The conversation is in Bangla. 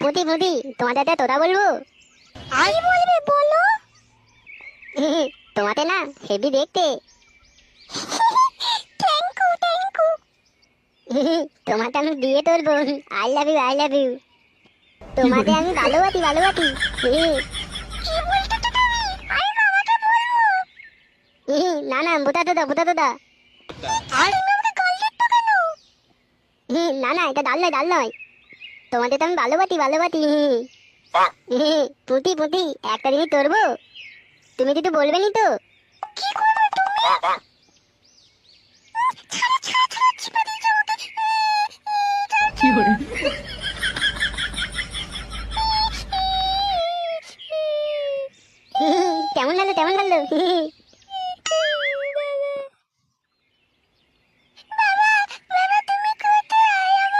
পুতি পুতি তোমাদের একটা তোতা বলবো। আর বলবে বলো। তোমাতে না হেভি দেখতে। Thank you thank you. তোমাকে আমি বিয়ে করবো। I love you I love you. তোমাকে আমি ভালোবাসি ভালোবাসি। কি বলতে তো তুমি? আমি মামাকে বলবো। না না বুতা তোদা বুতা তোদা। আর তুমি আমাকে গাল দিচ্ছ কেন? না না এটা ডাল নয় ডাল নয়। তোমাদের তো আমি ভালোবাসি ভালোবাসি। পুতি পুতি একটা জিনিস করবো, তুমি কিন্তু বলবে নি তো? কি করবে তুমি? ছাড়া ছাড়া ছাড়া চিপে দিয়েছো আমাকে। কি hore কেমন লাগলো কেমন লাগলো?